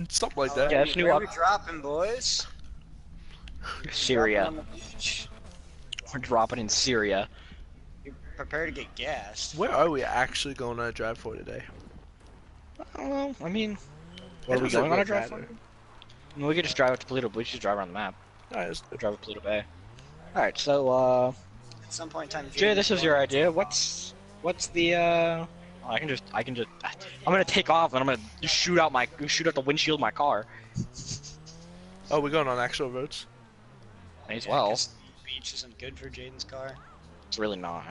Something like that. Yeah, it's new Where up. we dropping, boys? Syria. Dropping on the beach. We're dropping in Syria. You prepare to get gassed. Where are we actually going on a drive for today? Well, I mean, It what are we doesn't going on a really drive for? matter. I mean, we could just drive up to Polito. We should just drive around the map. Alright, let's We'll drive up Polito Bay. Alright, so, At some point in time, Jay, this is your idea. What's the, I can just, I'm gonna take off and I'm gonna shoot out the windshield of my car. Oh, we're going on actual roads? May as Yeah, well. 'cause the beach isn't good for Jaden's car. It's really not.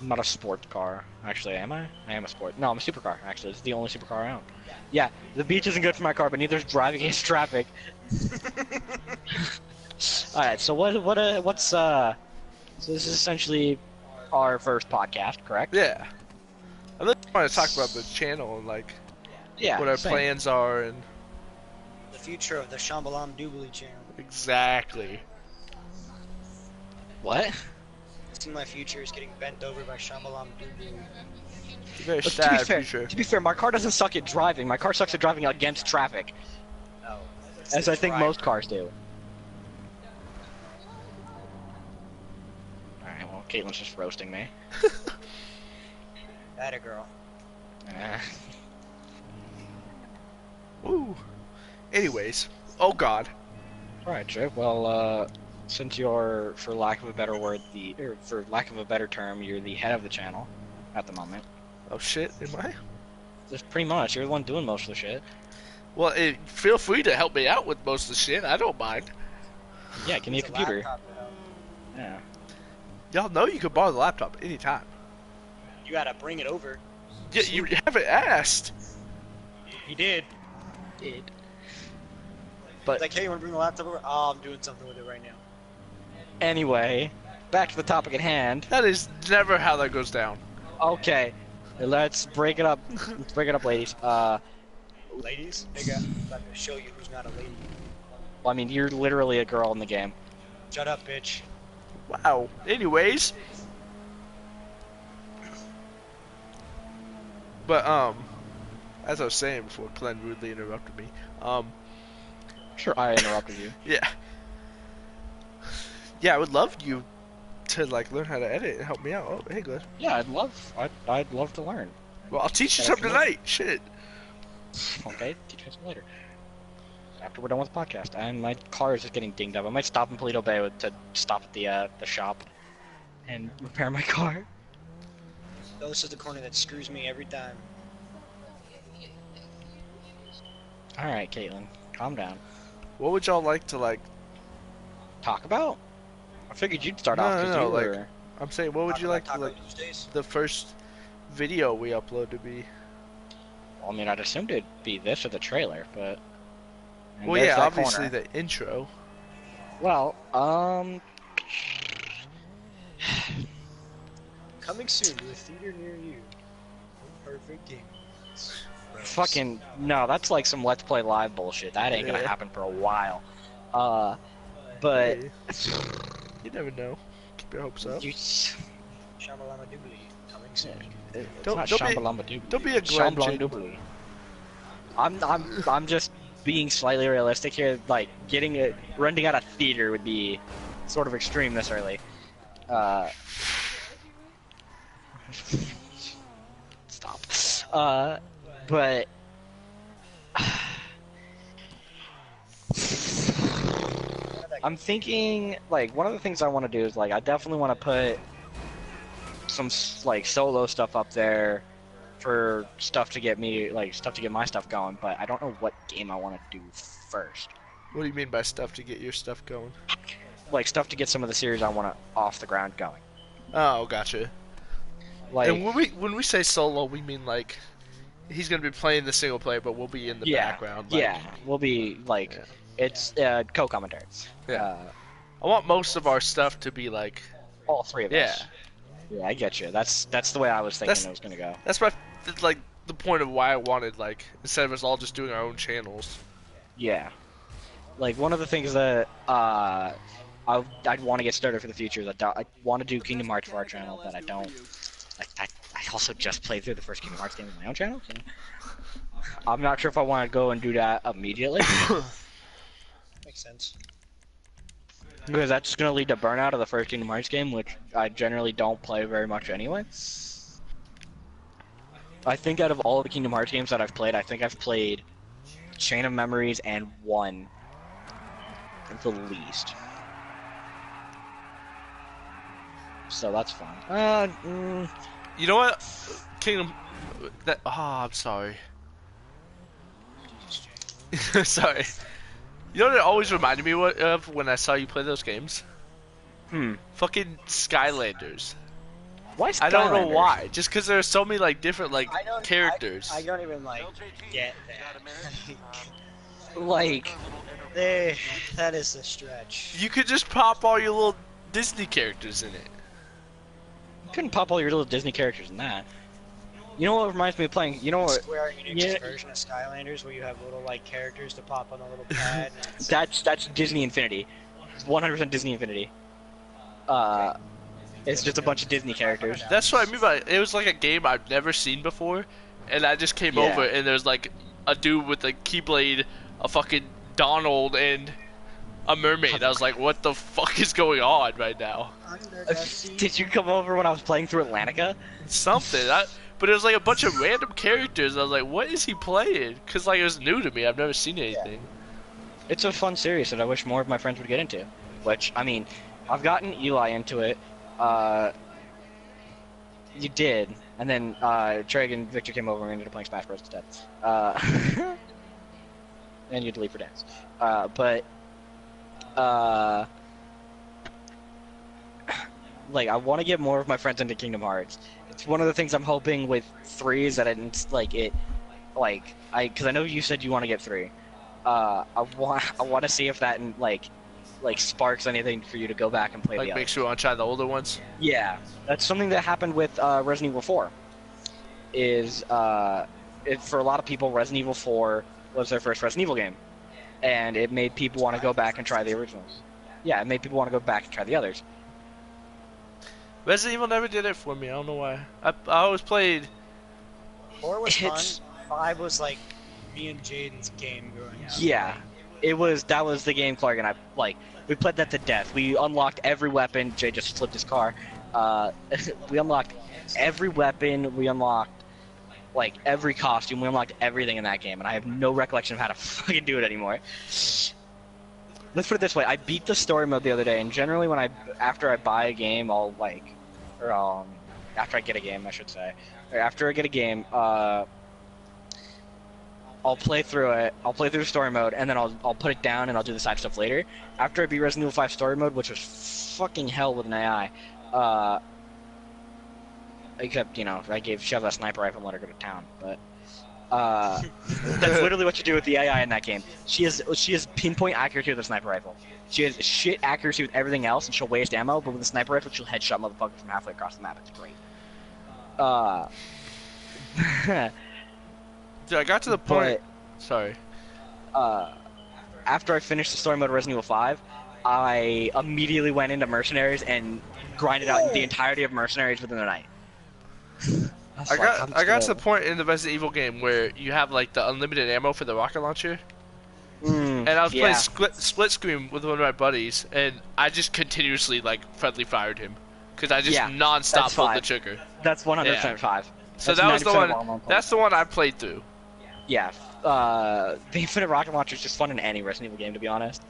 I'm not a sports car. Actually, am I? I am a sport. No, I'm a supercar, actually. It's the only supercar I own. Yeah, the beach isn't good for my car, but neither is driving against traffic. Alright, so so this is essentially our first podcast, correct? Yeah. I just want to talk about the channel and like Yeah, what our same. plans are and The future of the Shambalam Doobly channel. exactly. What? I see my future is getting bent over by Shambalam Doobly. It's a very But sad to future. be fair, my car doesn't suck at driving. My car sucks at driving against traffic, Oh. as I think most cars do. Alright, well, Caitlin's just roasting me. That a girl. Woo. Anyways, oh god. Alright, Jay. Well, since you're, for lack of a better word, for lack of a better term, you're the head of the channel at the moment. Oh shit, am I? Just pretty much, you're the one doing most of the shit. Well, feel free to help me out with most of the shit. I don't mind. Yeah, give me a There's computer. laptop out. Yeah. Y'all know you can borrow the laptop anytime. You gotta bring it over. Yeah, you haven't asked. He did. But Like, hey, you wanna bring the laptop over? Oh, I'm doing something with it right now. anyway, back to the topic at hand. That is never how that goes down. Okay, let's break it up. Let's break it up, ladies. Ladies, nigga, I'm about to show you who's not a lady. Well, I mean, you're literally a girl in the game. Shut up, bitch. Wow. Anyways. But, as I was saying before Glenn rudely interrupted me, Sure, I interrupted you. yeah. Yeah, I would love you to, like, learn how to edit and help me out. Oh, hey, Glenn. Yeah, I'd love to learn. Well, I'll teach you Yeah, something tonight. Shit. Okay, teach me some later. After we're done with the podcast, and my car is just getting dinged up. I might stop in Polito Bay to stop at the shop and repair my car. Oh, this is the corner that screws me every time. All right, Caitlin, calm down. What would y'all like to, like... Talk about? I figured you'd start No, off because no, you like- were. I'm saying, what would Talk you about like to, Taco like, Tuesdays? the first video we upload to be? I mean, I'd assumed it'd be this or the trailer, but. and Well, there's yeah, that obviously corner. the intro. Well, Coming soon to a theater near you. Perfect game. fucking no, that's like some Let's Play Live bullshit. That ain't gonna Yeah. happen for a while. But Hey, you never know. Keep your hopes up. you, Shamalama Doobly. Coming soon. it's Don't- not don't be- Shambalamba Doobly. don't be a Glenn Shambling Jin- Doobly. I'm just being slightly realistic here. Like renting out a theater would be sort of extreme this early. Stop. But I'm thinking like one of the things I want to do is like I definitely want to put some like solo stuff up there for stuff to get me my stuff going, but I don't know what game I want to do first. What do you mean by stuff to get your stuff going? Like stuff to get some of the series I want to off the ground going. Oh, gotcha. Like And when we say solo, we mean like he's gonna be playing the single player, but we'll be in the background. Like, yeah, we'll be like Yeah. it's co-commentary. Yeah. I want most of our stuff to be like. All three of us. Yeah, I get you. That's the way I was thinking it was gonna go. That's like the point of why I wanted like instead of us all just doing our own channels. Yeah. Like one of the things that I'd want to get started for the future is I want to do Kingdom Hearts for our channel, but I don't. I also just played through the first Kingdom Hearts game on my own channel. So I'm not sure if I want to go and do that immediately. Makes sense. Because that's just going to lead to burnout of the first Kingdom Hearts game, which I generally don't play very much anyway. I think out of all the Kingdom Hearts games that I've played, I think I've played Chain of Memories and 1 at the least. So that's fun. You know what? Kingdom... I'm sorry. Sorry. You know what it always reminded me of when I saw you play those games? Fucking Skylanders. Why Skylanders? I don't know why. Just because there are so many like different characters. I don't even get that. Like, that is a stretch. You could just pop all your little Disney characters in it. you couldn't pop all your little Disney characters in that. You know what reminds me of playing? You know what? Square Enix's version of Skylanders, where you have little characters to pop on a little pad. That's Disney Infinity. 100% Disney Infinity. It's just a bunch of Disney characters. That's what I mean by it. It was like a game I've never seen before, and I just came over and there's like a dude with a keyblade, a fucking Donald, and a mermaid. I was like, what the fuck is going on right now? Did you come over when I was playing through Atlantica? Something. But it was like a bunch of random characters. I was like, what is he playing? Because like it was new to me. I've never seen anything. It's a fun series that I wish more of my friends would get into. Which, I mean, I've gotten Eli into it. You did. And then Trey and Victor came over and we ended up playing Smash Bros. Instead. And you had to leave for dance. Like, I want to get more of my friends into Kingdom Hearts. It's one of the things I'm hoping with 3 is that because I know you said you want to get 3. I want to see if that like sparks anything for you to go back and play the makes you want to try the older ones. Yeah, that's something that happened with Resident Evil 4. For a lot of people, Resident Evil 4 was their first Resident Evil game, and it made people want to go back and try the originals. Yeah, it made people want to go back and try the others. Resident Evil never did it for me. I don't know why. I always played. 4 was fun. 5 was like me and Jaden's game growing up. Yeah, that was the game Clark and I we played that to death. We unlocked every weapon. Jay just flipped his car. We unlocked every weapon. We unlocked every costume. We unlocked everything in that game, and I have no recollection of how to fucking do it anymore. Let's put it this way: I beat the story mode the other day, and generally after I buy a game, after I get a game, I should say, or after I get a game, I'll play through it. I'll play through the story mode, and then I'll put it down, and I'll do the side stuff later. After I beat Resident Evil 5 story mode, which was fucking hell with an AI, except I gave Chev a sniper rifle and let her go to town. But that's literally what you do with the AI in that game. She has pinpoint accuracy with a sniper rifle. She has shit accuracy with everything else, and she'll waste ammo. But with a sniper rifle, she'll headshot motherfuckers from halfway across the map. It's great. Dude, I got to the point. Sorry. After I finished the story mode of Resident Evil 5, I immediately went into Mercenaries and grinded out the entirety of Mercenaries within the night. I got to the point in the Resident Evil game where you have the unlimited ammo for the rocket launcher. And I was playing split screen with one of my buddies, and I just continuously friendly fired him because I just non-stop pulled the trigger. That's 100% 5. So that was the one. That's the one I played through. Yeah, the infinite rocket launcher is just fun in any Resident Evil game, to be honest.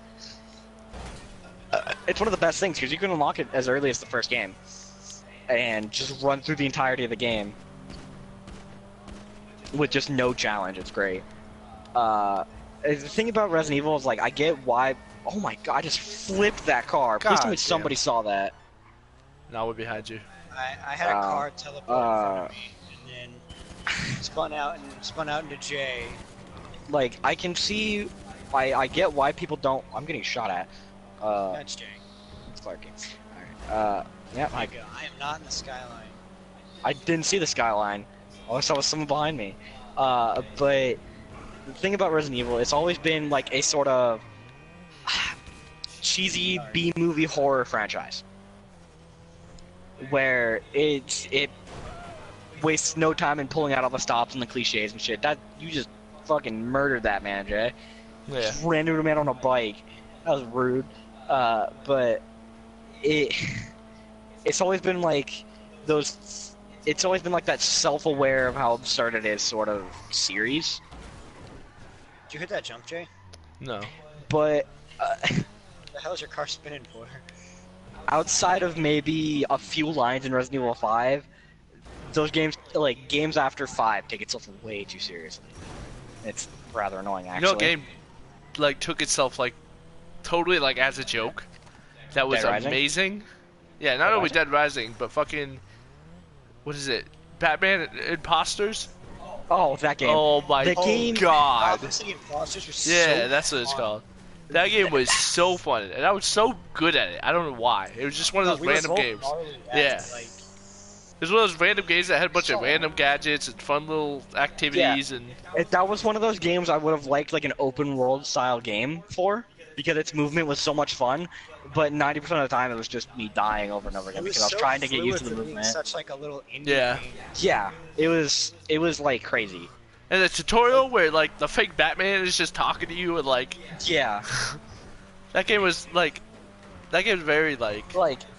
It's one of the best things because you can unlock it as early as the first game, and just run through the entirety of the game with just no challenge. It's great. The thing about Resident Evil is I get why. Oh my god! I just flipped that car. Please tell me somebody saw that. No, we're behind you. I had a car teleport in front of me, and then spun out into J. I can see. I get why people don't. I'm getting shot at. That's Jay. It's Clarky. Alright. Yeah. I am not in the skyline. I didn't see the skyline. All I saw was someone behind me. But the thing about Resident Evil, it's always been a sort of cheesy B-movie horror franchise, where it wastes no time in pulling out all the stops and the cliches and shit. That you just fucking murdered that man, Jay. Yeah. Just ran into a man on a bike. That was rude. But it's always been like those. It's always been like that self-aware of how absurd it is sort of series. Did you hit that jump, Jay? No. But What the hell is your car spinning for? outside of maybe a few lines in Resident Evil 5, those games, like games after 5, take itself way too seriously. It's rather annoying, actually. You know, game like took itself like totally like as a joke. That was amazing. Yeah, not only Dead Rising, but fucking what is it? Batman Imposters? Oh, that game. Oh my god. Yeah, that's what it's called. That game was so fun, and I was so good at it. I don't know why. It was just one of those random games. Yeah. It was one of those random games that had a bunch of random gadgets and fun little activities. Yeah. And that was one of those games I would have liked like an open world style game for, because its movement was so much fun. But 90% of the time, it was just me dying over and over again because I was trying to get used to the movement. Such like a little indie yeah. game. Yeah, it was like crazy. And the tutorial where like the fake Batman is just talking to you and like yeah, that game was like very like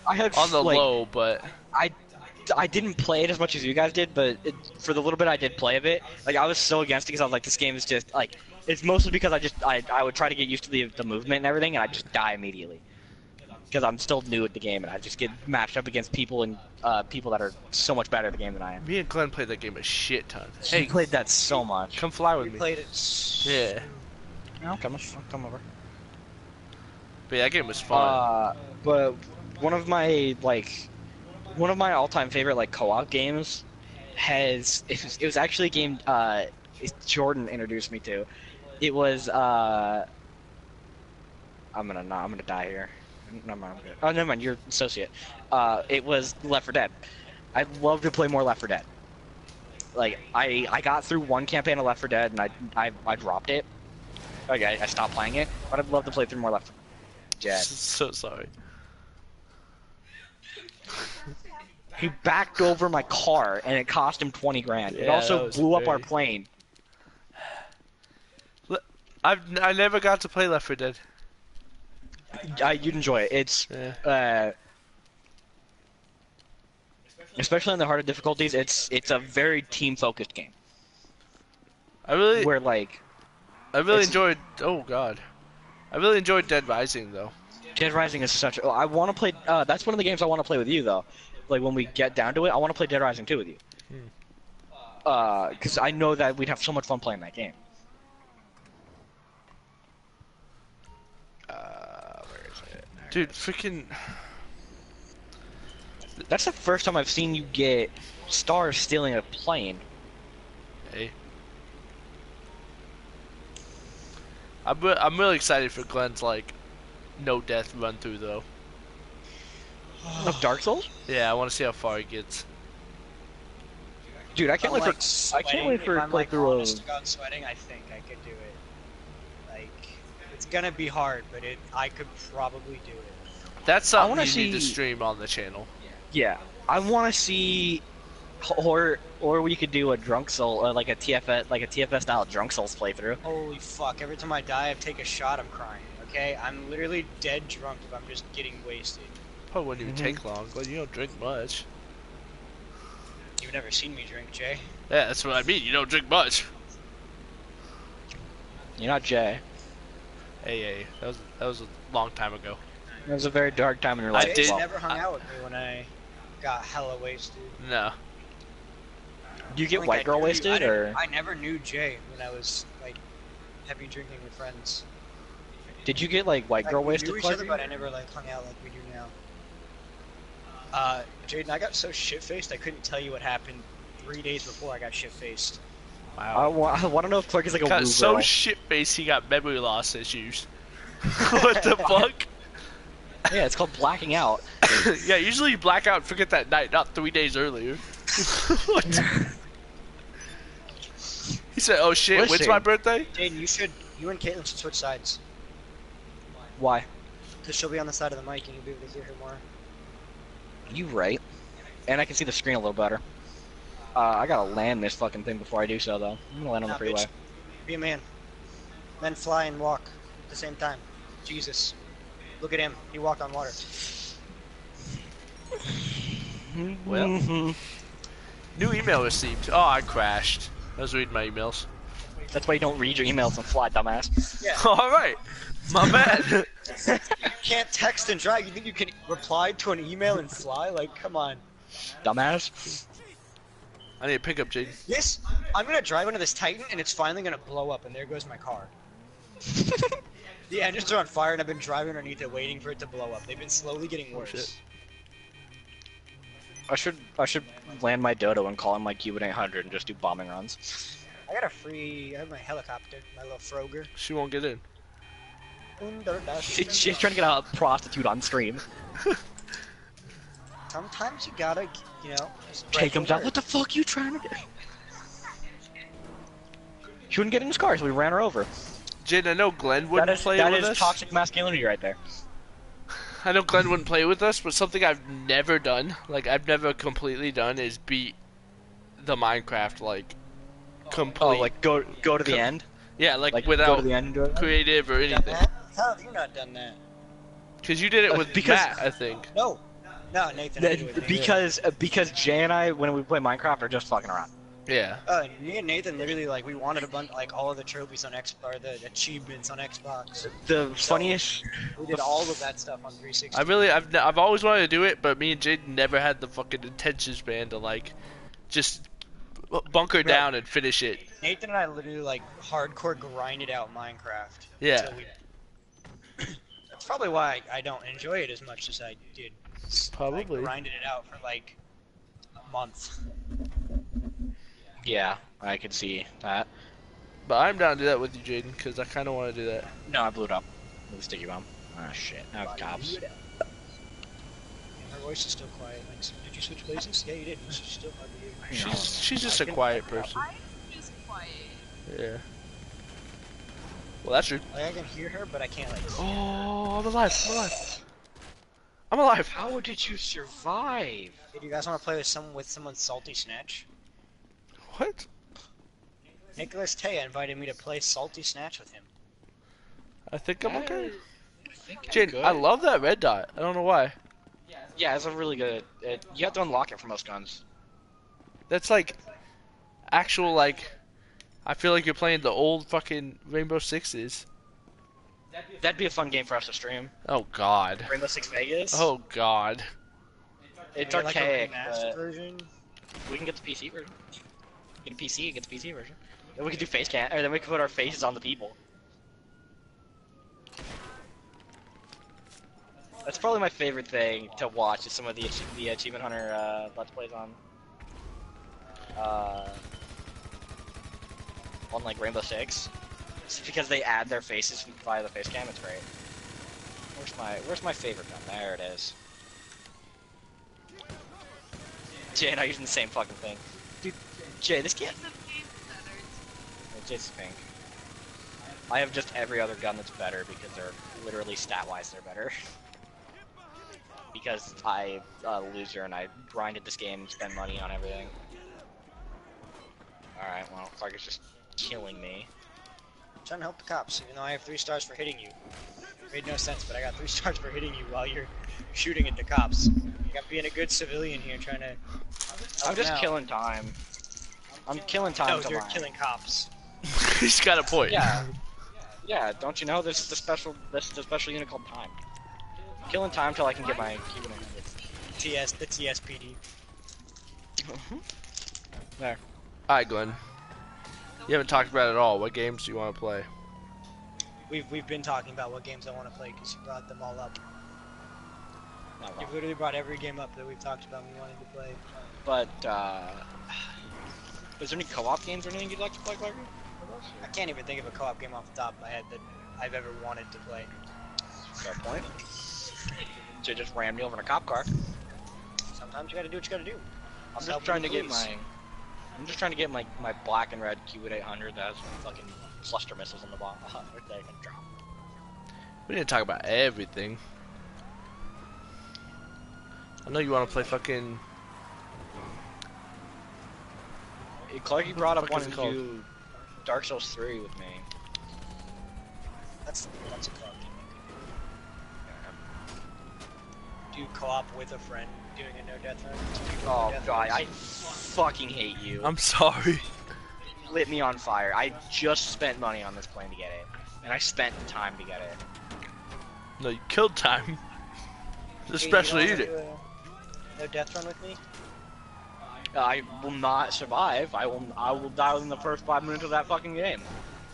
I had on the low, but I didn't play it as much as you guys did, but for the little bit I did play of it, like I was so against it because I was like, this game is just like, it's mostly because I would try to get used to the movement and everything, and I just die immediately because I'm still new at the game and I just get matched up against people and people that are so much better at the game than I am. Me and Glenn played that game a shit ton. Hey, played that so much. Come fly with me. Played it. Yeah. No, come over. But yeah, that game was fun. But one of my all-time favorite like co-op games it was actually a game Jordan introduced me to. It was I'm gonna die here. Never mind, I'm good. Oh, never mind, you're associate. It was Left 4 Dead. I'd love to play more Left 4 Dead. Like I got through one campaign of Left 4 Dead and I dropped it. Like I stopped playing it, but I'd love to play through more Left 4 Dead. So sorry. He backed over my car and it cost him 20 grand. Yeah, it also blew up our plane. I never got to play Left 4 Dead. You'd enjoy it. It's especially in the harder difficulties. It's a very team focused game. I really enjoyed. Oh god, I really enjoyed Dead Rising though. Dead Rising is such. I want to play. That's one of the games I want to play with you though. Like when we get down to it, I want to play Dead Rising 2 with you. Because I know that we'd have so much fun playing that game. Where is it? Dude, freaking. That's the first time I've seen you get stars stealing a plane. Hey. I'm really excited for Glenn's like no death run through though. Of Dark Souls? Yeah, I want to see how far he gets. Dude, I can't wait for like honest to God sweating, I think I could do it. Like it's gonna be hard, but I could probably do it. That's something you need to stream on the channel. Yeah, I want to see, or we could do a drunk soul, like a TFS style drunk souls playthrough. Holy fuck! Every time I die, I take a shot. I'm crying. Okay, I'm literally dead drunk if I'm just getting wasted. Probably wouldn't even take long, but you don't drink much. You've never seen me drink, Jay. Yeah, that's what I mean. You don't drink much. You're not Jay. Hey, that was a long time ago. It was a very dark time in your life. Jay never hung out with me when I got hella wasted. No. Do you get white girl wasted, or? I never knew Jay when I was like heavy drinking with friends. Did you get like white girl wasted? We knew each other, but I never like hung out like we do now. Jaden, I got so shit-faced I couldn't tell you what happened 3 days before I got shit-faced. Wow. I want to know if Clark is like a got woo so girl. shit-faced he got memory loss issues. What the fuck? Yeah, it's called blacking out. Yeah, usually you black out and forget that night, not 3 days earlier. What? He said, "Oh shit, when's my birthday?" Jaden, you and Caitlin should switch sides. Why? Because she'll be on the side of the mic and you'll be able to hear her more. You right. And I can see the screen a little better. I gotta land this fucking thing before I do so, though. I'm gonna land on the freeway. Be a man. Men fly and walk at the same time. Jesus. Look at him. He walked on water. Well, new email received. Oh, I crashed. I was reading my emails. That's why you don't read your emails and fly, dumbass. Yeah. All right, my bad. You can't text and drive. You think you can reply to an email and fly? Like, come on. Dumbass. I need a pickup, Jaden. Yes, I'm gonna drive into this Titan and it's finally gonna blow up, and there goes my car. The engines are on fire, and I've been driving underneath it, waiting for it to blow up. They've been slowly getting worse. Shit. I should land my Dodo and call him my Cuban 800 and just do bombing runs. I have my helicopter, my little Froger. She won't get in. She's trying to get a prostitute on stream. Sometimes you gotta, you know, Take him down. What the fuck you trying to do? She wouldn't get in his car, so we ran her over. Jaden, I know Glenn wouldn't play with us. That is toxic masculinity right there. I know Glenn wouldn't play with us, but something I've never done, like I've never completely done, is beat the Minecraft like complete. Oh, like go to the end? Yeah, like Like without go to the end and do it? creative or anything. How have you not done that? Because you did it with Matt, I think. No, Nathan. I did it with Nathan. Because Jay and I, when we play Minecraft, are just fucking around. Yeah. Me and Nathan literally we wanted a bunch all of the trophies on Xbox, or the achievements on Xbox. The funniest. We did all of that stuff on 360. I've always wanted to do it, but me and Jaden never had the fucking attention span to like just bunker down and finish it. Nathan and I literally hardcore grinded out Minecraft. Yeah. That's probably why I don't enjoy it as much as I did. Probably. I grinded it out for like a month. Yeah, I could see that. But I'm down to do that with you, Jaden, because I kind of want to do that. No, I blew it up with a sticky bomb. Ah, shit. Now it's cops. Her voice is still quiet. Like, did you switch places? Yeah, you did. She's still hard to hear. She's just a quiet person. I'm just quiet. Yeah. Well, that's true. Like, I can hear her, but I can't see her. Oh, I'm alive. I'm alive. How did you survive? Hey, do you guys want to play with someone's salty snatch? What? Nicholas Taya invited me to play salty snatch with him. I think I'm okay. I think I'm Jaden, good. I love that red dot. I don't know why. Yeah, it's a really good. You have to unlock it for most guns. That's like actual like. I feel like you're playing the old fucking Rainbow Sixes. That'd be a fun game for us to stream. Oh God. Rainbow Six Vegas. Oh God. It's Like archaic, a remastered but version. we can get the PC version. Get a PC, get the PC version. Then we could do face cam, or then we could put our faces on the people. That's probably my favorite thing to watch is some of the Achievement Hunter Let's Plays on like Rainbow Six. Just because they add their faces via the face cam, it's great. Where's my favorite gun? There it is. Jay and I are using the same fucking thing. Dude, Jay, this can't. It's just pink. I have just every other gun that's better because they're literally stat-wise they're better. Because I'm a loser and I grinded this game and spent money on everything. Alright, well, Clark is just killing me. I'm trying to help the cops, even though I have 3 stars for hitting you. It made no sense, but I got 3 stars for hitting you while you're shooting at the cops. I'm being a good civilian here, trying to. I'm just killing time. I'm killing time. No, you're killing cops. He's got a point. Yeah. Yeah. Don't you know this is the special unit called time. I'm killing time till I can get my Cuban. The TSPD. There. Alright, Glenn. You haven't talked about it at all. What games do you want to play? We've been talking about what games I want to play because you brought them all up. Not wrong. You've literally brought every game up that we've talked about and we wanted to play. But is there any co-op games or anything you'd like to play, Clarky? I can't even think of a co-op game off the top of my head that I've ever wanted to play. Fair point. Jay just ran me over in a cop car. Sometimes you gotta do what you gotta do. I'm just trying to get my black and red Cuban 800 that has fucking cluster missiles on the bottom that I can drop. We didn't talk about everything. I know you want to play fucking. Clarky brought up What the fuck is wanting it to do Dark Souls 3 with me. That's a co-op game. Do co-op with a friend doing a no-death run? Oh god, I fucking hate you. I'm sorry. You lit me on fire. I just spent money on this plane to get it. And I spent time to get it. No, you killed time. Especially eat it. No death run with me? I will not survive. I will die within the first 5 minutes of that fucking game.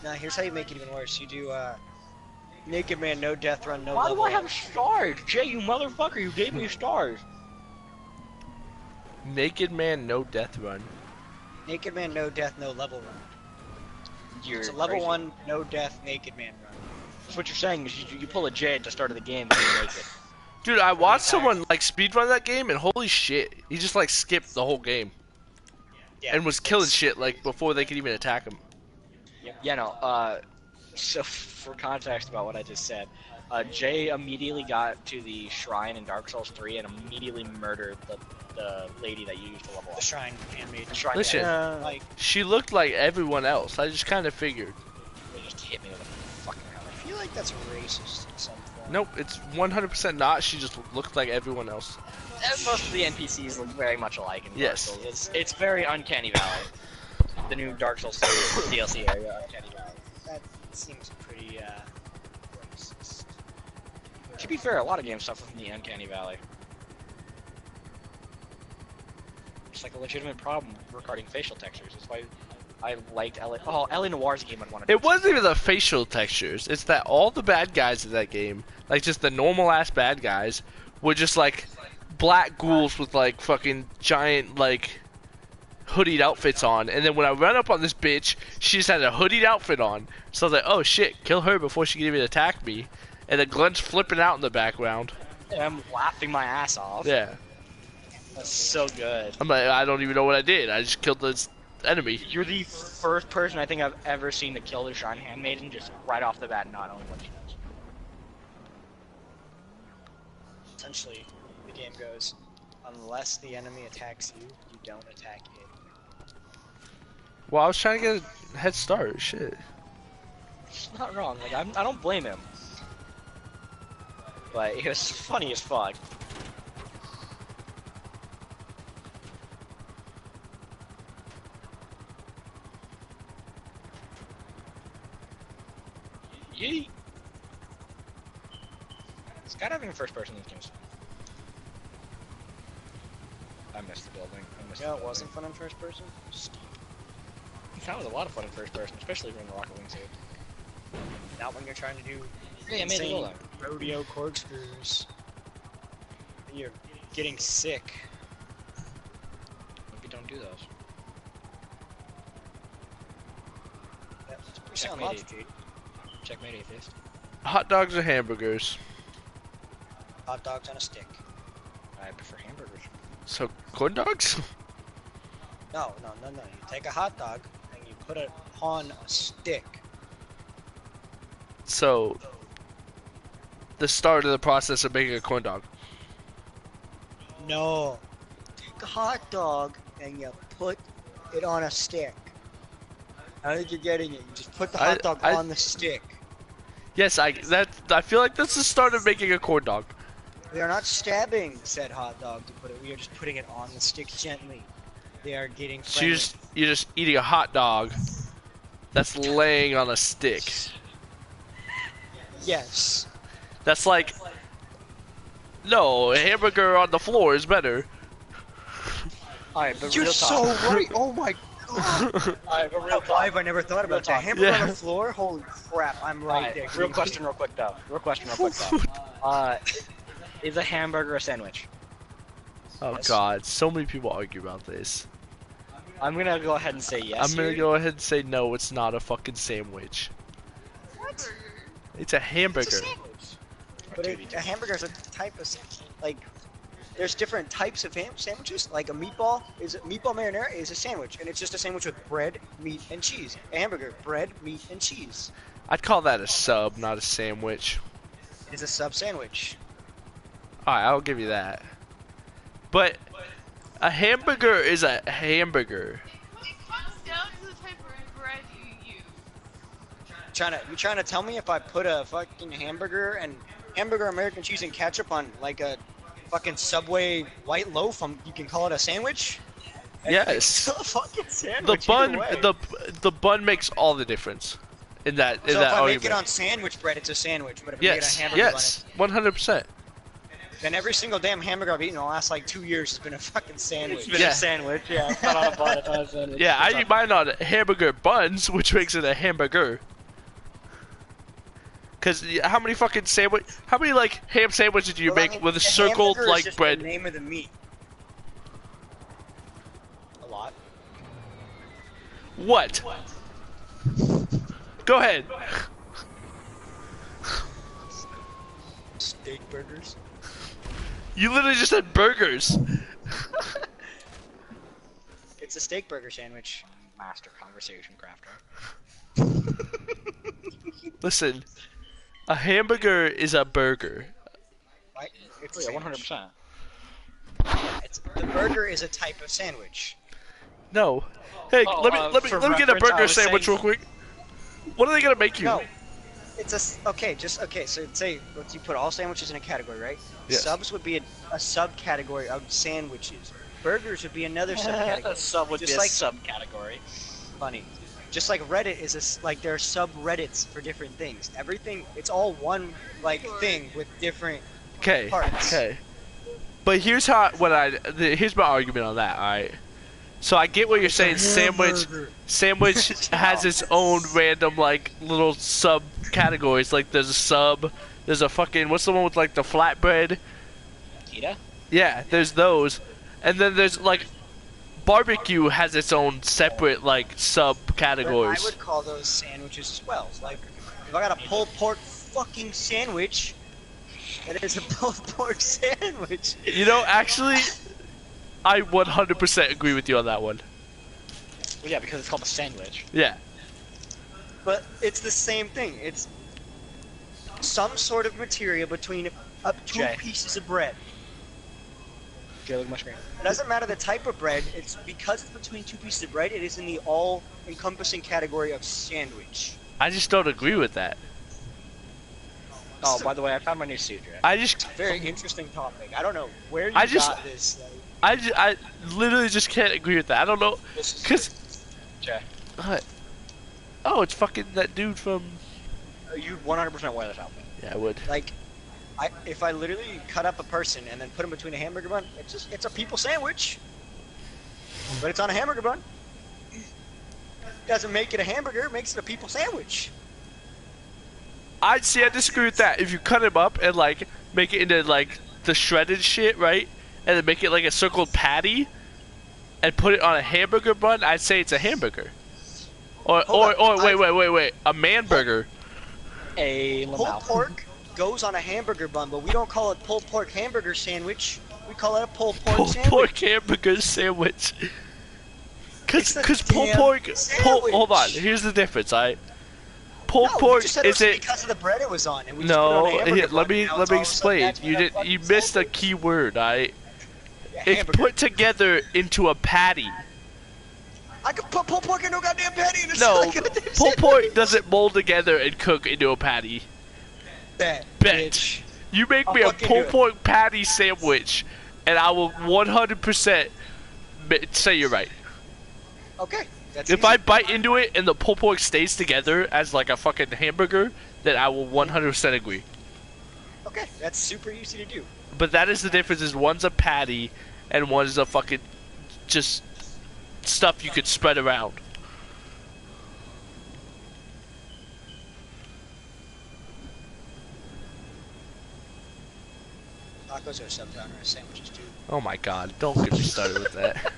Nah, here's how you make it even worse. You do Naked Man, no death run, no Why level do I have run. stars? Jay, you motherfucker, you gave me stars. Naked Man, no death run. Naked Man, no death, no level run. It's a level crazy. 1, no death, Naked Man run. So what you're saying is you pull a Jay at the start of the game and you make it. Dude, I watched someone like speedrun that game, and holy shit, he just like skipped the whole game Yeah, and was killing shit like before they could even attack him. Yeah, no, so for context about what I just said, Jay immediately got to the shrine in Dark Souls 3 and immediately murdered the lady that you used to level up. The shrine handmaid. The shrine Listen, Like, she looked like everyone else. I just kind of figured. They just hit me with a fucking hammer. I feel like that's racist in some form. Nope, it's 100% not. She just looked like everyone else. And most of the NPCs look very much alike in Dark Yes. Souls. It's very Uncanny Valley. The new Dark Souls 3 DLC area, Uncanny Valley. That seems pretty, racist. To be fair, a lot of games suffer from the Uncanny Valley. It's like a legitimate problem regarding facial textures. That's why I liked LA. Oh, LA Noir's a game I'd want to. It wasn't even the facial textures. It's that all the bad guys in that game, like just the normal ass bad guys, were just like black ghouls with like fucking giant like hoodied outfits on. And then when I ran up on this bitch, she just had a hoodied outfit on. So I was like, oh shit, kill her before she can even attack me. And then Glenn's flipping out in the background. And I'm laughing my ass off. Yeah. That's so good. I'm like, I don't even know what I did. I just killed this enemy. You're the first person I think I've ever seen to kill the Shrine Handmaiden just right off the bat, not knowing what she does. Essentially, the game goes, unless the enemy attacks you, you don't attack it. Well, I was trying to get a head start. Shit. It's not wrong. Like I don't blame him. But it was funny as fuck. Yeet. Skydiving in first person in this game is fun. I missed the building. No, it wasn't fun in first person? That was a lot of fun in first person, especially when the rocket wingsuit. Not when you're trying to do Yeah, I made it all insane rodeo corkscrews. You're getting sick. Hope you don't do those. That's pretty Checkmate, sound logic. Checkmate, atheist. Hot dogs or hamburgers? Hot dogs on a stick. I prefer hamburgers. So, corn dogs? No. You take a hot dog and you put it on a stick. So, the start of the process of making a corn dog. No. Take a hot dog and you put it on a stick. I think you're getting it. You just put the hot dog on the stick. Yes, I feel like that's the start of making a corn dog. We are not stabbing said hot dog to put it. We are just putting it on the stick gently. They are getting So friendly. you're just eating a hot dog that's laying on a stick. Yes. That's like, no, a hamburger on the floor is better. Alright, but You're real so talk. right. Oh my god. Alright, but real talk. Why have I never thought about Real that? talk. Hamburger Yeah. on the floor? Holy crap! I'm right Alright, there. real question real quick though. Is a hamburger a sandwich? Oh Yes. god, so many people argue about this. I'm gonna go ahead and say yes. I'm gonna here. go ahead and say no, it's not a fucking sandwich. What? It's a hamburger. It's a sandwich. But a hamburger is a type of like. There's different types of sandwiches. Like a meatball marinara is a sandwich, and it's just a sandwich with bread, meat, and cheese. A hamburger, bread, meat, and cheese. I'd call that a sub, not a sandwich. It is a sub sandwich. Alright, I'll give you that. But a hamburger is a hamburger. It comes down to the type of bread you use. You trying to tell me if I put a fucking hamburger American cheese and ketchup on like a fucking Subway white loaf, you can call it a sandwich? Yes. It's still a fucking sandwich. The bun makes all the difference in that So if I argument. make it on sandwich bread, it's a sandwich. But if I make it on hamburger bun, 100%. then every single damn hamburger I've eaten in the last like 2 years has been a fucking sandwich. It's been a sandwich, yeah. It's not on a bun, it's on a sandwich. Yeah, I eat mine on hamburger buns, which makes it a hamburger. Cause how many like ham sandwiches do you make with a circled like just bread? The name of the meat. A lot. What? Go ahead. Steak burgers. You literally just said burgers. It's a steak burger sandwich. Master conversation crafter. Listen, a hamburger is a burger. Right? It's Yeah, 100%. The burger is a type of sandwich. No. Hey, let me get a burger sandwich real quick. What are they gonna make you? No. It's okay. So say you put all sandwiches in a category, right? Yes. Subs would be a subcategory of sandwiches. Burgers would be another subcategory. A sub would Just be like, a subcategory. Funny. Just like Reddit is like there are subreddits for different things. Everything, it's all one like thing with different parts. Okay. But here's here's my argument on that. All right. So I get what you're saying. Sandwich has its own random like little subcategories. Like there's a fucking what's the one with like the flatbread? Pita? Yeah, there's those, and then there's like barbecue has its own separate like subcategories. I would call those sandwiches as well. Like if I got a pulled pork fucking sandwich, it is a pulled pork sandwich. You know, actually, I 100% agree with you on that one. Well, yeah, because it's called a sandwich. Yeah. But it's the same thing. It's some sort of material between two pieces of bread. Okay, look at my screen. It doesn't matter the type of bread. It's because it's between two pieces of bread. It is in the all-encompassing category of sandwich. I just don't agree with that. Oh, by the way, I found my new suit, Jay. Very interesting topic. I don't know where you got this. I literally just can't agree with that. I don't know, cause. Jay. What? Oh, it's fucking that dude from. You 100% wear this outfit. Yeah, I would. Like, if I literally cut up a person and then put them between a hamburger bun, it's a people sandwich. But it's on a hamburger bun. Doesn't make it a hamburger, it makes it a people sandwich. I disagree with that. If you cut him up and like make it into like the shredded shit, right? And then make it like a circled patty and put it on a hamburger bun, I'd say it's a hamburger. Or wait, a man burger. Pulled pork goes on a hamburger bun, but we don't call it pulled pork hamburger sandwich. We call it a pulled pork sandwich. Pulled pork hamburger sandwich. Cause pulled pork. Hold on. Here's the difference. Pulled pork is it because of the bread it was on? And we let me explain. You missed a key word. It's put together into a patty. I could put pulled pork into a goddamn patty. No, pulled pork doesn't mold together and cook into a patty. Bet. You make me a pulled pork patty sandwich, and I will 100% say you're right. Okay. If I bite into it and the pulled pork stays together as like a fucking hamburger, then I will 100% agree. Okay, that's super easy to do. But that is the difference, is one's a patty and one's a fucking just stuff you could spread around. Tacos are a subgenre of sandwiches too. Oh my god, don't get me started with that.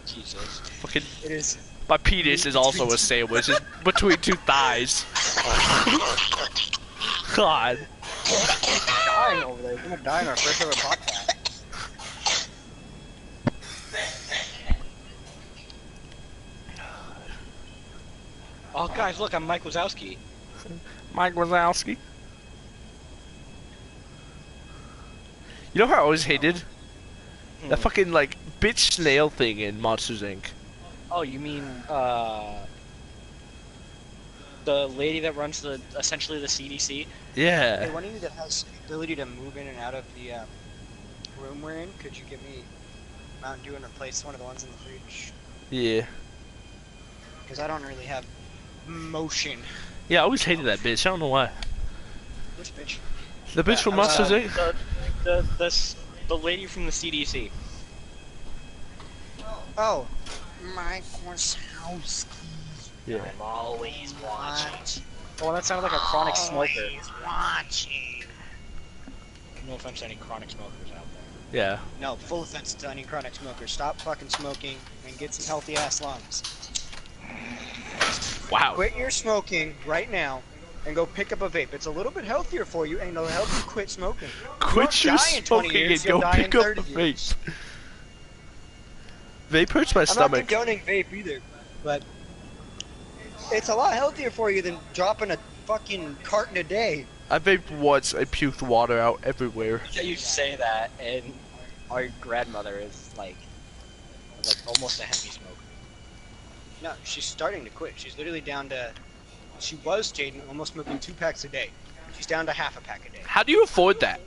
Jesus. Fucking, it is. My penis is also a sandwich. It's between two thighs. God. Dying over there. We're gonna die in our first ever podcast. Oh, guys, look, I'm Mike Wazowski. Mike Wazowski. You know how I always hated? That fucking, like, bitch snail thing in Monsters, Inc. Oh, you mean, the lady that runs essentially the CDC. Yeah. Hey, one of you that has the ability to move in and out of the room we're in, could you get me Mountain Dew and replace one of the ones in the fridge? Yeah. Because I don't really have motion. Yeah, I always hated that bitch. I don't know why. Which bitch? The bitch from Monsters Inc. The lady from the CDC. Oh, Mike Wazowski. Yeah. I'm always watching. Well, that sounded like a chronic smoker. Always watching. No offense to any chronic smokers out there. Yeah. No, full offense to any chronic smokers. Stop fucking smoking and get some healthy ass lungs. Wow. Quit your smoking right now and go pick up a vape. It's a little bit healthier for you and it'll help you quit smoking. Quit your smoking and go pick up a vape. Vape hurts my stomach. I'm not condoning vape either, but it's a lot healthier for you than dropping a fucking carton a day. I vaped once, I puked water out everywhere. Yeah, you say that, and our grandmother is like almost a heavy smoker. No, she's starting to quit. She's literally down to, she was, Jaden, almost smoking 2 packs a day. She's down to half a pack a day. How do you afford that?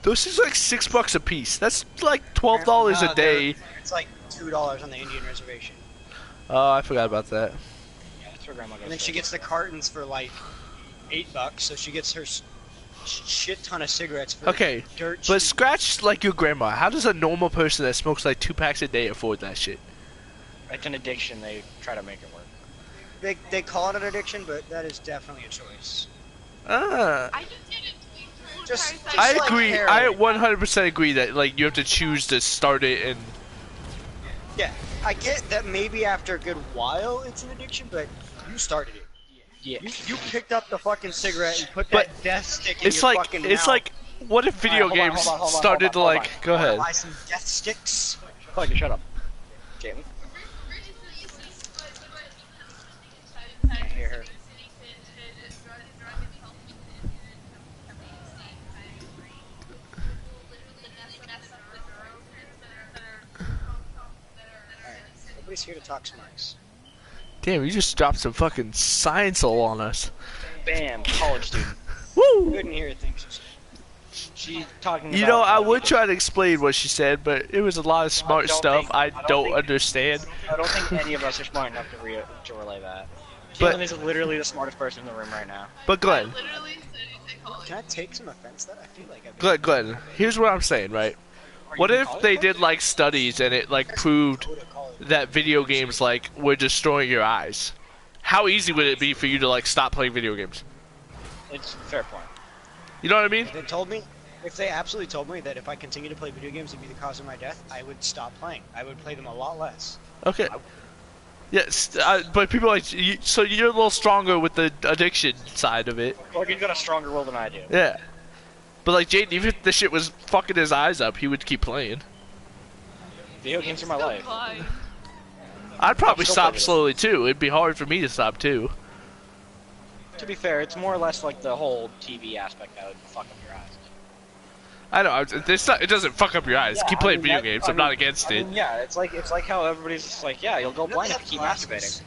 Those is like $6 a piece. That's like $12 a day. It's like $2 on the Indian reservation. Oh, I forgot about that. Yeah, that's where grandma goes. And then she gets the cartons for like $8, so she gets her shit ton of cigarettes for Okay, dirt but cheap. scratch like your grandma. How does a normal person that smokes like 2 packs a day afford that shit? It's an addiction. They try to make it work. They call it an addiction, but that is definitely a choice. Ah. I just did it. I like agree. heroin. I 100% agree that like you have to choose to start it and. Yeah, I get that maybe after a good while it's an addiction, but you started it. Yeah. You picked up the fucking cigarette and put that death stick in It's your like fucking mouth. it's like what if video Alright, games hold on, started to like go ahead. Buy some death sticks. Fucking shut up. Jamie. I hear her. Nobody's here to talk smarts. Damn, you just dropped some fucking science all on us. Bam. College student. Woo! Couldn't hear things. She's talking. You about know, I would try to explain what she said, but it was a lot of smart stuff I don't understand. I don't think any of us are smart enough to relay that. But- Caitlin is literally the smartest person in the room right now. But Glenn, Can I take some offense to that? I feel like I've Glenn, here's what I'm saying, right? What if they did like studies and it like proved that video games like were destroying your eyes? How easy would it be for you to like stop playing video games? It's a fair point. You know what I mean? If they absolutely told me that if I continue to play video games it'd be the cause of my death, I would stop playing. I would play them a lot less. Okay. Yes, but people like you, so you're a little stronger with the addiction side of it. Well, you've got a stronger will than I do. Yeah. But like Jaden, even if this shit was fucking his eyes up, he would keep playing. Video games are my life. I'd probably Still stop play slowly too. It'd be hard for me to stop too. To be fair, it's more or less like the whole TV aspect that would fuck up your eyes. I know. It doesn't fuck up your eyes. Yeah, Keep playing I mean, video that- games. I I'm not mean- against I it. mean, yeah, it's like how everybody's just like, yeah, you'll go blind if you keep masturbating.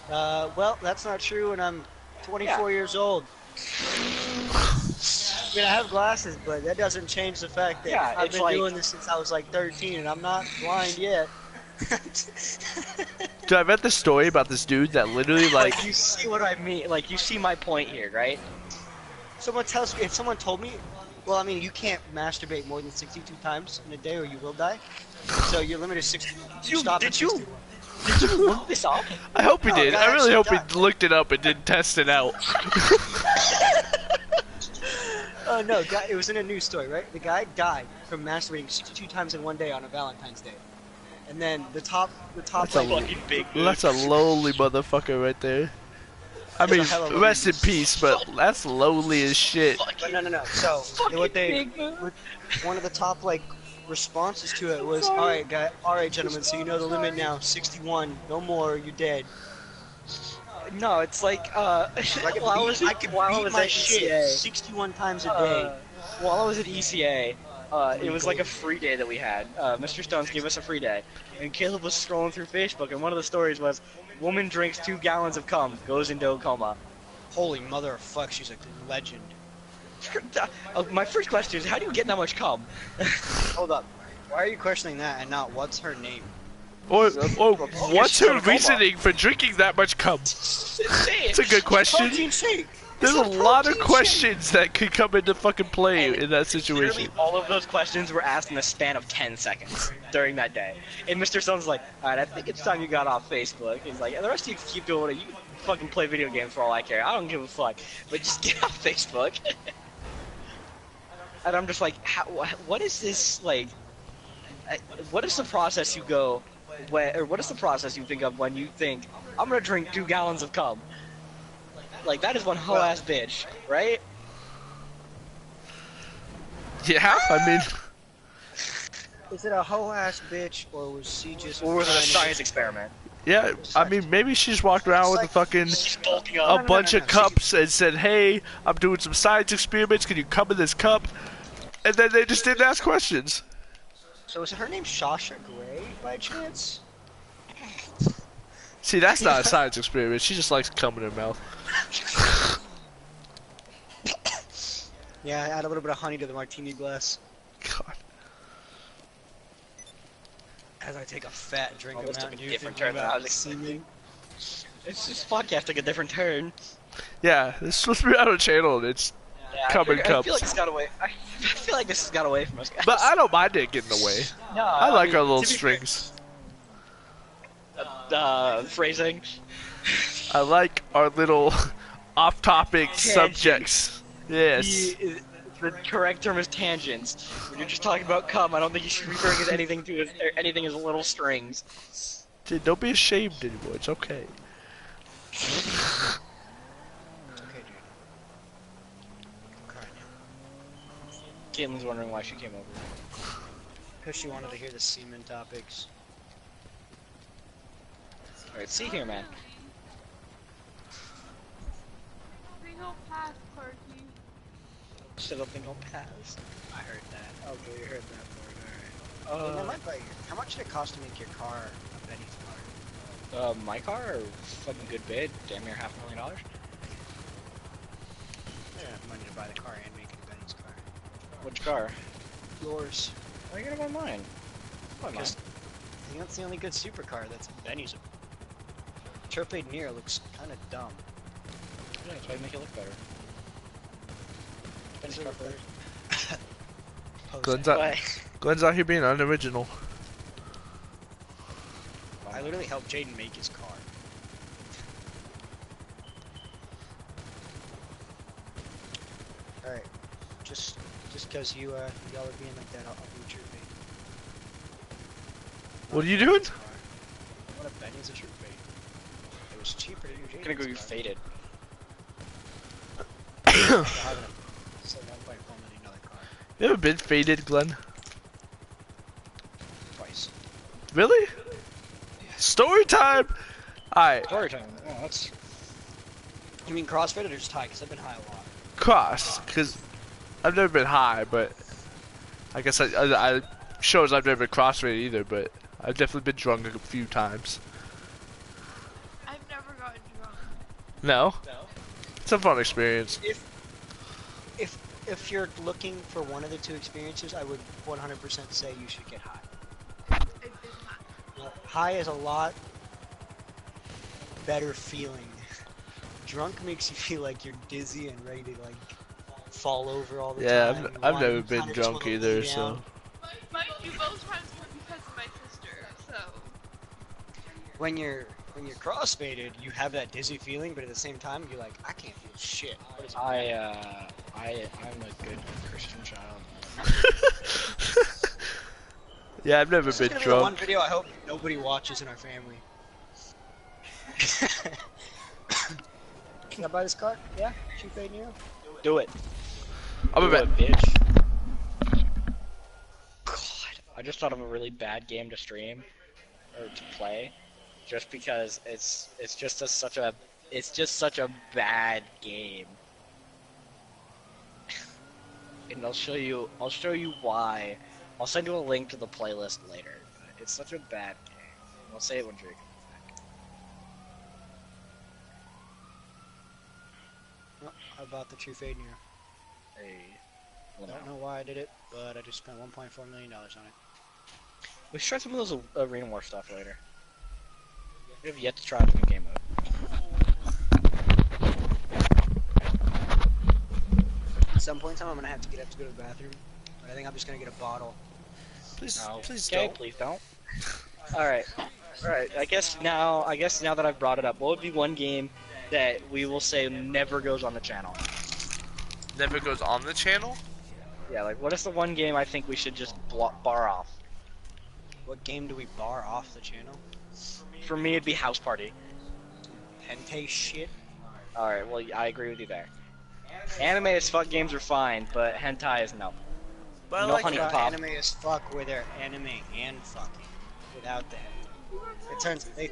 Well, that's not true, and I'm 24 years old. I mean, I have glasses, but that doesn't change the fact that Yeah, I've it's been like- doing this since I was like 13, and I'm not blind yet. Dude, I read the story about this dude that literally like. Like, you see what I mean? Like, you see my point here, right? Someone tells me, if someone told me, well, I mean, you can't masturbate more than 62 times in a day or you will die. So your limit is 60. Did you look this up? I hope he No, did. the guy I really hope actually he died. looked it up and didn't test it out. Oh no, it was in a news story, right? The guy died from masturbating 62 times in one day on a Valentine's Day. And then the top That's like, Fucking big move. That's a lowly motherfucker right there. I That's a mean, hell of a rest in move. peace, but that's lowly as shit. No. So what big move. one of the top like responses to it was, all right, gentlemen. So you know the limit now, 61. No more, you're dead. No, it's like, I could while I beat, was I could while I beat was my at shit ECA, 61 times a day. while I was at ECA, it was like a free day that we had. Mr. Stones gave us a free day, and Caleb was scrolling through Facebook, and one of the stories was, woman drinks 2 gallons of cum, goes into a coma. Holy mother of fuck, she's a legend. My first question is, how do you get that much cum? Hold up. Why are you questioning that and not what's her name? Or what's her reasoning for drinking that much cum? It's a good question. There's a lot of questions that could come into fucking play in that situation. Literally all of those questions were asked in a span of 10 seconds during that day. And Mr. Stone's like, alright, I think it's time you got off Facebook. He's like, the rest of you can keep doing it. You can fucking play video games for all I care. I don't give a fuck. But just get off Facebook. And I'm just like, what is this, like, what is the process you go, or what is the process you think of when you think, I'm gonna drink 2 gallons of cum? Like, that is one whole ass bitch, right? Yeah, I mean... Is it a whole ass bitch, or was she just... Or was it a science experiment? Yeah, I mean, maybe she just walked around with a fucking... a bunch of cups and said, hey, I'm doing some science experiments, can you come in this cup? And then they just didn't ask questions. So is her name Sasha Grey, by chance? See, that's not a science experiment, she just likes cum in her mouth. Yeah, add a little bit of honey to the martini glass. God. As I take a fat drink of Mountain Dew, different turn than I was expecting. This podcast took a different turn. Yeah, this is supposed to be on our channel, and it's cum and cups. I feel like it's got away. I feel like this has got away from us, guys. But I don't mind it getting away. No, I like our little strings. Phrasing. I like our little off-topic subjects. Yes. The correct term is tangents. When you're just talking about cum, I don't think you should be referring to anything as little strings. Dude, don't be ashamed anymore. It's okay. It's okay, dude. I'm crying now. Caitlin's wondering why she came over. Because she wanted to hear the semen topics. Alright, see here, man. Single pass, Clarky. Shut up and don't pass. I heard that. Okay, you heard that part, alright. How much did it cost to make your car a Benny's car? My car, fucking good bid, damn near $500,000. I don't have money to buy the car and make it a Benny's car. Which car? Yours. Why are you gonna buy mine? Why mine? Because I think that's the only good supercar that's a Benny's. Torpedo Near looks kind of dumb. Yeah, that's why I make it look better. Benny's car first. Glenn's out here being unoriginal. I literally helped Jaden make his car. Alright. Just because y'all are being like that, I'll boot your bait. What are you doing? What a Benny's a true bait. It was cheaper to do Jaden's I'm gonna go you car. faded. So $1.4 million car. You ever been faded, Glenn? Twice. Really? Story time! Alright, Story time. Oh, that's... You mean CrossFit or just high? Because I've been high a lot. cross, because I've never been high, but I guess I shows I've never been CrossFit either, but I've definitely been drunk a few times. I've never gotten drunk. No? No. It's a fun experience. If you're looking for one of the two experiences, I would 100% say you should get high. It's not. High is a lot better feeling. Drunk makes you feel like you're dizzy and ready to like fall over all the time. Yeah, I've never been drunk either, so. Mind you, both times were because of my sister, so. When you're crossfaded, you have that dizzy feeling, but at the same time, you're like, I can't feel shit. What is I'm a good Christian child. Yeah, I've never This been is gonna be the one drunk. video I hope nobody watches in our family. Can I buy this car? Yeah? Shoot fade Nero? Do it. I'm a Do bit. it, bitch. God, I just thought of a really bad game to stream or to play, just because it's just such a bad game. and I'll show you why. I'll send you a link to the playlist later. But it's such a bad game. I'll say it when Drake comes back. Oh, how about the True Fade Near? Hey. I don't know why I did it, but I just spent $1.4 million on it. We should try some of those Arena War stuff later. We have yet to try the new game mode. At some point in time, I'm gonna have to get up to go to the bathroom. But I think I'm just gonna get a bottle. Please, No. please Okay, don't. please don't. Alright. I guess now that I've brought it up, what would be one game that we will say never goes on the channel? Never goes on the channel? Yeah, like what is the one game I think we should just bar off? What game do we bar off the channel? For me, it'd be House Party. Hentai shit. Alright, well, I agree with you there. Anime as fuck games are fine, but hentai is no. But No I like honey that. pop. Anime as fuck where they're anime and fucking without the hentai. It turns it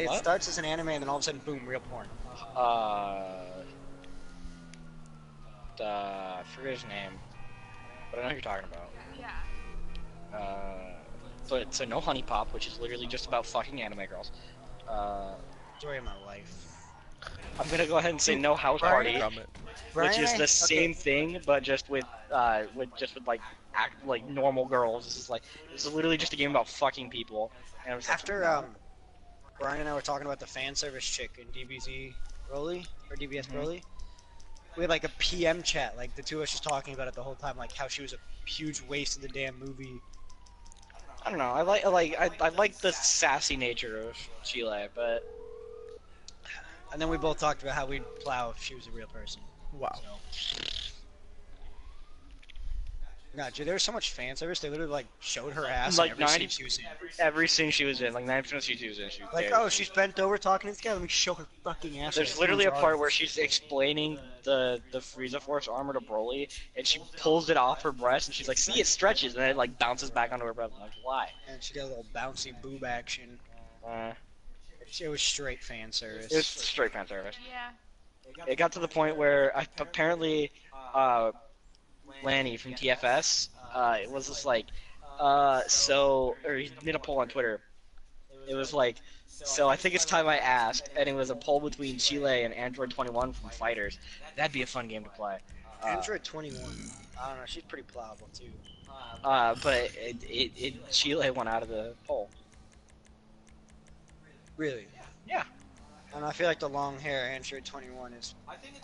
What? starts as an anime and then all of a sudden boom, real porn. I forget his name, but I know who you're talking about. Yeah. So no honey pop, which is literally just about fucking anime girls. Story of my life. I'm gonna go ahead and say no House Brian, Party, Comment. which is Brian, the same thing, but just with like normal girls. This is literally just a game about fucking people. And I was like, After Brian and I were talking about the fan service chick in DBZ Broly or DBS Broly, we had like a PM chat, like the two of us just talking about it the whole time, like how she was a huge waste of the damn movie. I don't know. I like the sassy nature of Chile, but And then we both talked about how we'd plow if she was a real person. Wow. God, dude, there was so much fan service. They literally like showed her ass Like in every 90 scene she was in. every scene she was in, like 90% of the scenes she was in, she was Like, there. oh, she's bent over talking to this guy. Let me show her fucking ass. There's literally a part where she's explaining the Frieza Force armor to Broly, and she pulls it off her breast, and she's like, "See, it stretches," and then it like bounces back onto her breast. I'm like, why? And she did a little bouncy boob action. It was straight fan service. It was straight fan service. Yeah. It got to the point where apparently Lanny from TFS, it was just like, or he made a poll on Twitter. It was like, so I think it's time I asked, and it was a poll between Chile and Android 21 from Fighters. That'd be a fun game to play. Android 21. I don't know. She's pretty plowable too. But Chile went out of the poll. Really? Yeah. And I feel like the long hair Android 21 is.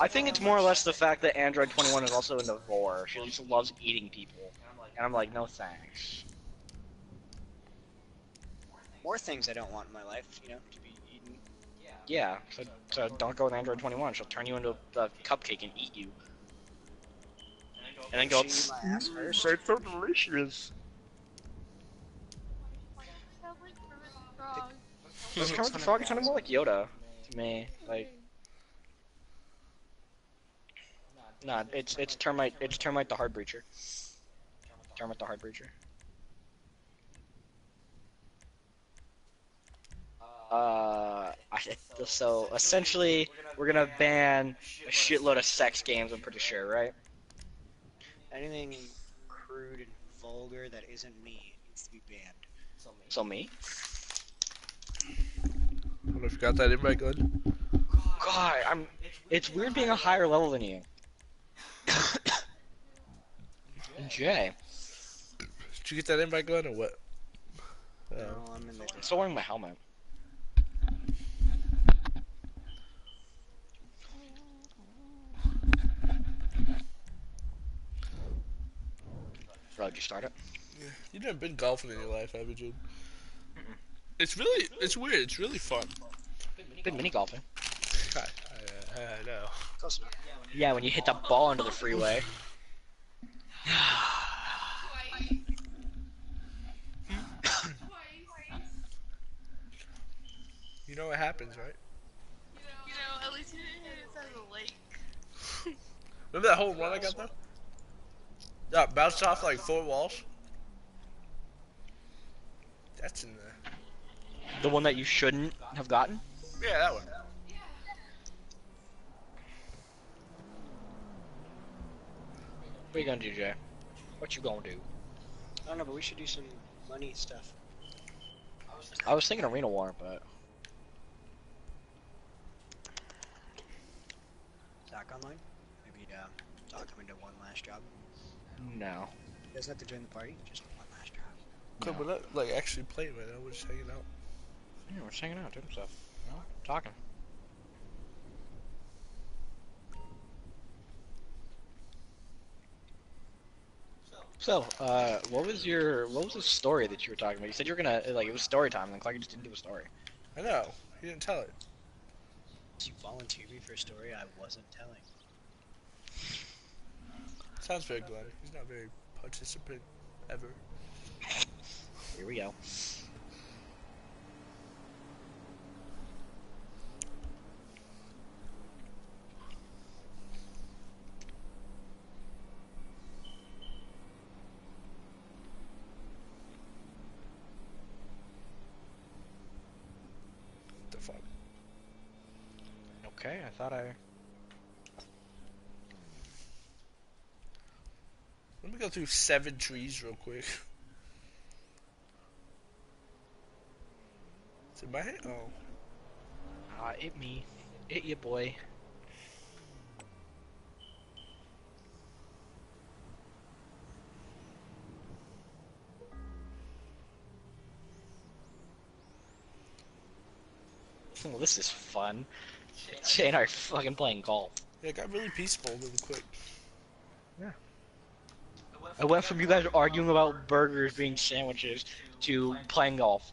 I think it's more or less the fact that Android 21 is also into vor. She just loves eating people. And I'm like, no thanks. More things I don't want in my life, you know, to be eaten. Yeah, so don't go with Android 21. She'll turn you into a cupcake and eat you. And then go, She eat my ass first. it's so delicious. Sound like Kermit the Frog. It's kind of the frog, it's kind of more like Yoda to me. Like, nah, it's termite the heart breacher. Termite the heart breacher. So essentially, we're gonna ban a shitload of sex games. I'm pretty sure, right? Anything crude and vulgar that isn't me needs to be banned. So me? I wonder if you got that invite good. God, it's weird being a higher level than you. Jay. Did you get that invite good or what? No, I'm in the. I'm still wearing my helmet. Bro, did you start it? You've never been golfing in your life, have you, Jude? It's weird. It's really fun. Been mini golfing. I know. Close enough. Yeah, when you hit the ball into the freeway. You know what happens, right? You know, at least you didn't hit it out of the lake. Remember that whole run I got though? Yeah, bounced off like 4 walls. That's in there. The one that you shouldn't have gotten? Yeah, that one. What you gonna do, Jay? What you gonna do? I don't know, but we should do some money stuff. I was thinking Arena War, but... Doc online? Maybe Doc come into one last job. No. He doesn't have to join the party, just one last job. Good, we're not like actually playing right now. We're just hanging out. Yeah, we're just hanging out, doing stuff. You know, talking. So, what was the story that you were talking about? You said you were gonna, like, it was story time, and Clark just didn't do a story. I know. He didn't tell it. You volunteered me for a story I wasn't telling. Sounds very Glenn. He's not very participant ever. Here we go. The fuck? Okay, I thought I... Let me go through 7 trees real quick. Is it my head? Oh. It me. It ya, boy. Well, this is fun. Jay and I are fucking playing golf. Yeah, it got really peaceful really quick. Yeah. I went from you guys arguing about burgers being sandwiches to playing golf.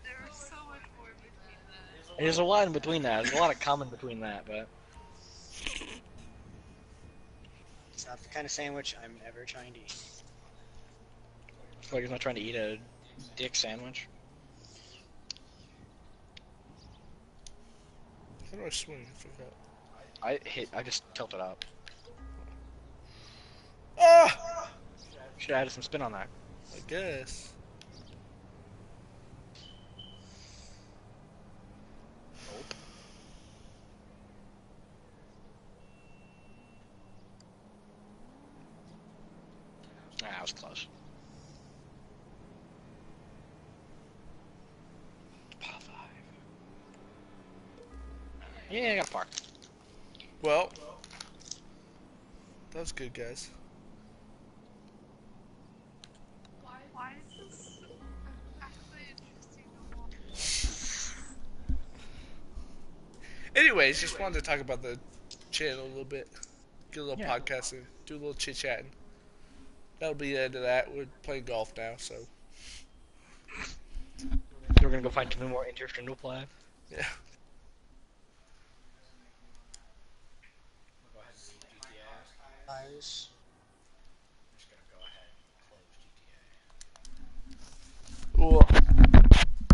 There's so much more between that. There's a lot in between that. There's a lot of common between that, but... It's not the kind of sandwich I'm ever trying to eat. Like he's not trying to eat a dick sandwich. How do I swing? I forgot. I just tilted up. Ah! Should have added some spin on that. I guess. Nope. That was close. Par 5. Yeah, I got a par. Well, that was good, guys. Why is this actually interesting to watch? Anyways, just wanted to talk about the channel a little bit. Get a little Yeah. podcasting, do a little chit-chatting. That'll be the end of that. We're playing golf now, so... We're gonna go find something more interesting to play. Yeah. Fires.